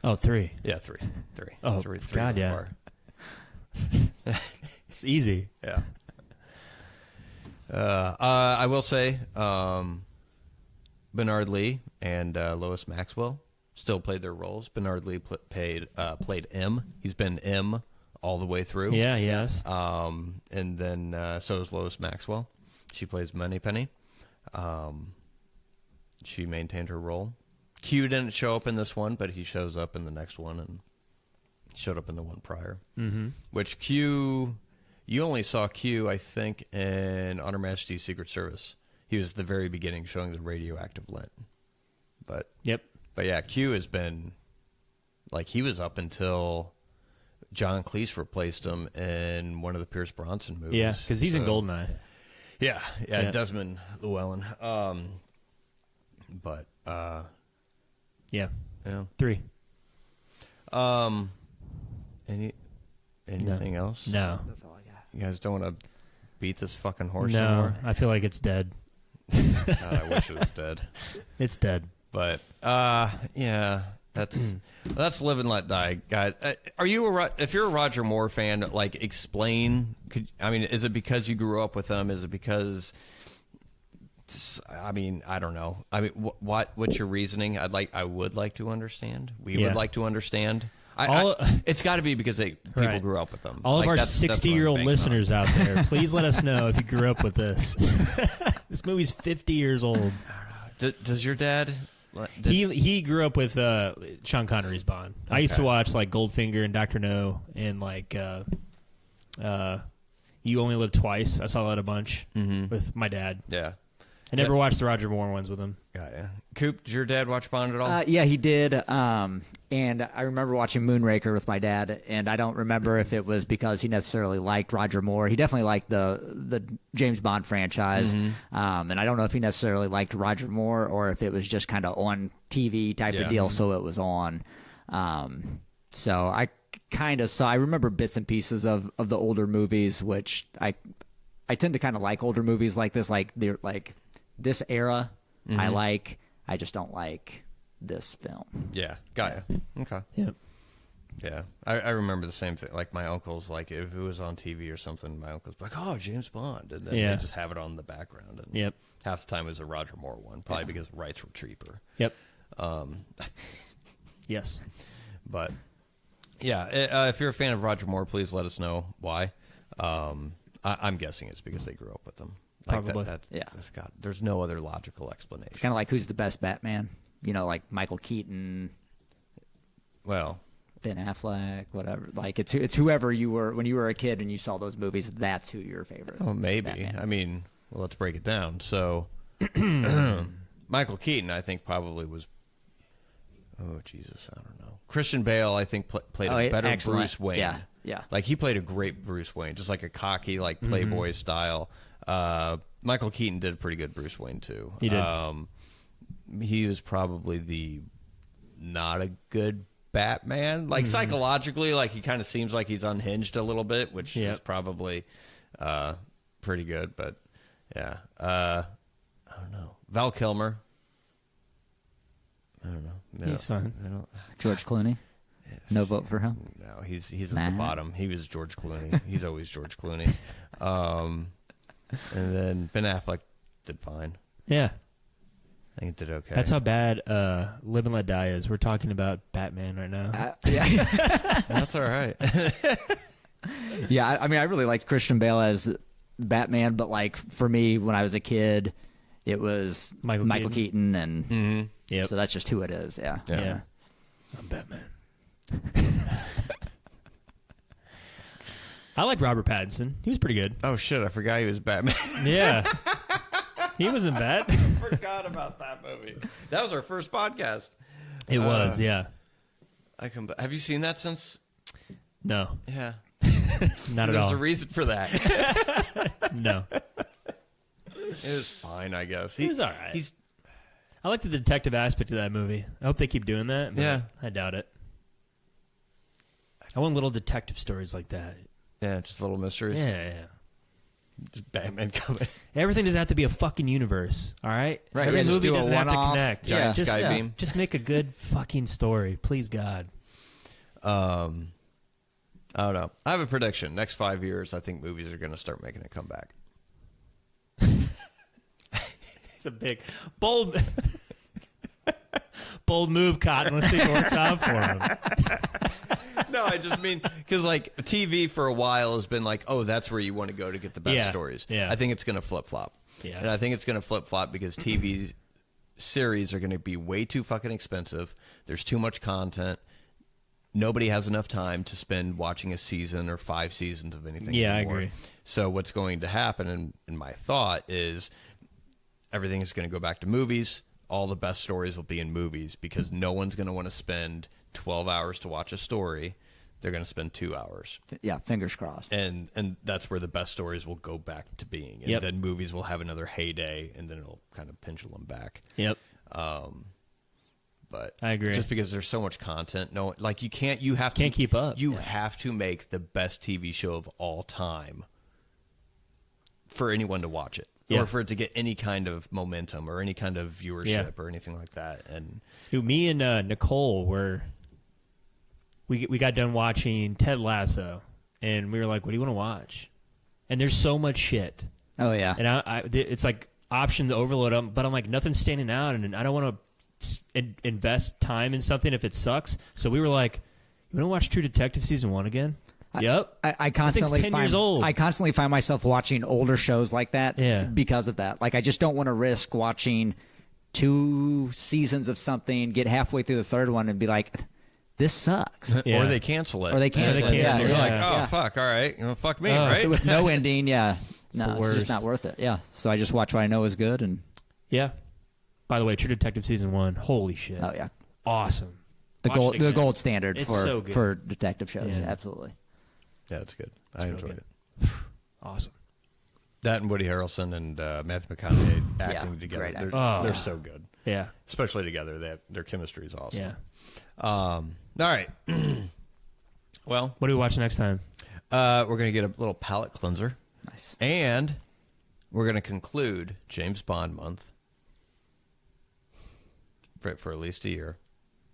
Oh, 3. Yeah, 3. Oh, 3 God, so yeah. far. It's easy. Yeah. I will say Bernard Lee and Lois Maxwell still played their roles. Bernard Lee played M. He's been M all the way through. Yeah, he has. And then so is Lois Maxwell. She plays Moneypenny. She maintained her role. Q didn't show up in this one, but he shows up in the next one and showed up in the one prior. Mm-hmm. Which Q, you only saw Q, I think, in Honor Majesty's Secret Service. He was at the very beginning showing the radioactive lint. But yeah, Q has been, like, he was up until John Cleese replaced him in one of the Pierce Brosnan movies. Yeah, because he's in Goldeneye. Yeah, Desmond Llewellyn. But yeah, 3. Anything else? No. That's all I got. You guys don't want to beat this fucking horse No, anymore? I feel like it's dead. God, I wish it was dead. It's dead. But yeah, That's Live and Let Die, guys. If you're a Roger Moore fan, like, explain. Is it because you grew up with him? Is it because? I don't know. What's your reasoning? I would like to understand. We would like to understand. It's got to be because people grew up with them. All of our 60-year-old listeners out there, please let us know if you grew up with this. This movie's 50 years old. Does your dad? He grew up with Sean Connery's Bond. Okay. I used to watch like Goldfinger and Dr. No and like You Only Live Twice. I saw that a bunch with my dad. Yeah. I never watched the Roger Moore ones with him. Got ya. Coop, did your dad watch Bond at all? Yeah, he did. And I remember watching Moonraker with my dad, and I don't remember if it was because he necessarily liked Roger Moore. He definitely liked the James Bond franchise. And I don't know if he necessarily liked Roger Moore or if it was just kind of on TV type of deal, so it was on. So I kind of saw. I remember bits and pieces of the older movies, which I tend to kind of like older movies like this, like they're like. This era, I just don't like this film. Yeah, got ya. Okay. Yep. Yeah, I remember the same thing. Like, my uncles, like, if it was on TV or something, my uncles would be like, oh, James Bond. And then they just have it on the background. And half the time it was a Roger Moore one, probably because rights were cheaper. Yep. Yes. But, yeah, if you're a fan of Roger Moore, please let us know why. I'm guessing it's because they grew up with him. Like probably. There's no other logical explanation. It's kind of like who's the best Batman? You know, like Michael Keaton. Well, Ben Affleck, whatever. Like it's whoever you were when you were a kid and you saw those movies. That's who your favorite. Oh, maybe. Batman. Let's break it down. So, Michael Keaton, I think, probably was. Oh, Jesus, I don't know. Christian Bale, I think, played a better excellent. Bruce Wayne. Yeah. Like, he played a great Bruce Wayne, just like a cocky, like, playboy style. Michael Keaton did a pretty good Bruce Wayne, too. He did. He was probably not a good Batman. Like, psychologically, like, he kind of seems like he's unhinged a little bit, which is probably pretty good. But, yeah. I don't know. Val Kilmer. I don't know. He's fine. George Clooney. No vote for him. No, he's at the bottom. He was George Clooney. He's always George Clooney. And then Ben Affleck did fine. Yeah, I think it did okay. That's how bad Live and Let Die is. We're talking about Batman right now. That's all right. Yeah, I really liked Christian Bale as Batman, but like for me, when I was a kid, it was Michael Keaton, and so that's just who it is. Yeah. I'm Batman. I like Robert Pattinson. He was pretty good. Oh shit! I forgot he was Batman. Yeah, he wasn't bad. I forgot about that movie. That was our first podcast. It was, yeah. Have you seen that since? No. Yeah. Not at all. There's a reason for that. No. It was fine, I guess. He was all right. I like the detective aspect of that movie. I hope they keep doing that. But yeah. I doubt it. I want little detective stories like that. Yeah, just little mysteries. Yeah. Just Batman coming. Everything doesn't have to be a fucking universe, all right? Right. Every yeah, movie doesn't have to connect. Giant sky beam. Just make a good fucking story, please God. I don't know. I have a prediction. Next 5 years, I think movies are going to start making a comeback. It's a big, bold move, Cotton. Let's see if it works out for him. No, I just mean because like TV for a while has been like, oh, that's where you want to go to get the best stories. Yeah. I think it's going to flip flop. Yeah. And I think it's going to flip flop because TV series are going to be way too fucking expensive. There's too much content. Nobody has enough time to spend watching a season or 5 seasons of anything. Yeah, anymore. I agree. So what's going to happen, in my thought, is everything is going to go back to movies. All the best stories will be in movies because no one's going to want to spend 12 hours to watch a story. They're going to spend 2 hours. Yeah, fingers crossed. And that's where the best stories will go back to being. And then movies will have another heyday, and then it'll kind of pendulum back. Yep. But I agree. Just because there's so much content, you can't keep up. You have to make the best TV show of all time for anyone to watch it. Yeah. or for it to get any kind of momentum or any kind of viewership or anything like that. And Dude, me and Nicole we got done watching Ted Lasso, and we were like, "What do you want to watch?" And there's so much shit, Oh yeah. and it's like option to overload them, but I'm like, nothing's standing out, and I don't want to invest time in something if it sucks. So we were like, "You want to watch True Detective season 1 again?" Yep. I constantly 10 years old. I constantly find myself watching older shows like that because of that. Like I just don't want to risk watching 2 seasons of something, get halfway through the third one, and be like, "This sucks." Yeah. or they cancel it. Or they cancel it. cancel Yeah, it. You're like, Yeah. oh Yeah. fuck, all right, fuck me, right? With no ending. Yeah. the No, it's worst. just not worth it. Yeah. So I just watch what I know is good, and Yeah. By the way, True Detective season 1, holy shit. oh yeah, Awesome. the Watch gold it the again. gold standard It's for so good. for detective shows. Yeah. Absolutely. Yeah, it's good. I real enjoyed good. it. Awesome. That and Woody Harrelson and Matthew McConaughey acting Yeah, together. great They're, acting. Oh. they're so good, Yeah. especially together. Their chemistry is awesome. Yeah. All right. Well, What do we watch next time? we're gonna get a little palate cleanser, Nice. and we're gonna conclude James Bond month for at least a year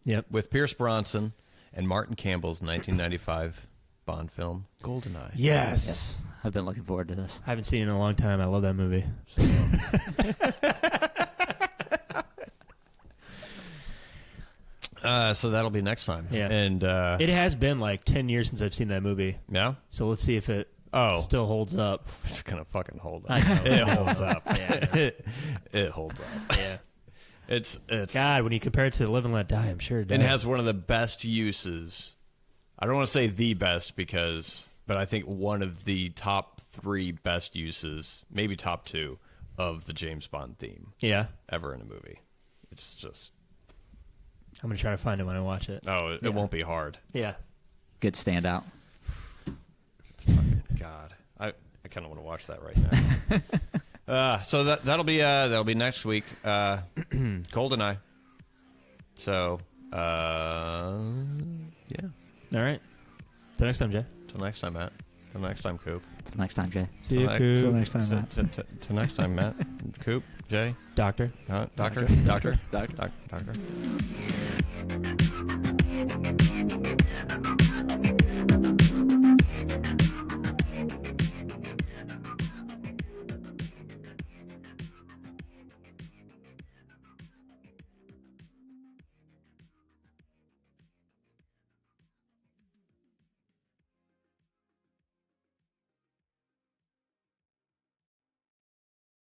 Yep. with Pierce Brosnan and Martin Campbell's 1995 Bond film Goldeneye. Yes. I've been looking forward to this. I haven't seen it in a long time. I love that movie. So that'll be next time. Yeah. And It has been like 10 years since I've seen that movie. yeah, So let's see if it Oh. still holds up. it's gonna fucking hold up. I know. It holds up. Yeah. It holds up. Yeah. It's God, when you compare it to Live and Let Die, I'm sure it does. and has one of the best uses. I don't want to say the best but I think one of the top 3 best uses, maybe top 2, of the James Bond theme Yeah. ever in a movie. It's just I'm going to try to find it when I watch it. it won't be hard. Yeah. Good standout. God, I kind of want to watch that right now. So that'll be next week. Goldeneye. So yeah. All right. Till next time, Jay. Till next time, Matt. Till next time, Coop. Till next time, Jay. See you, Till Coop. next time, Matt. Till next time, Matt. Coop, Jay, Doctor. Doctor.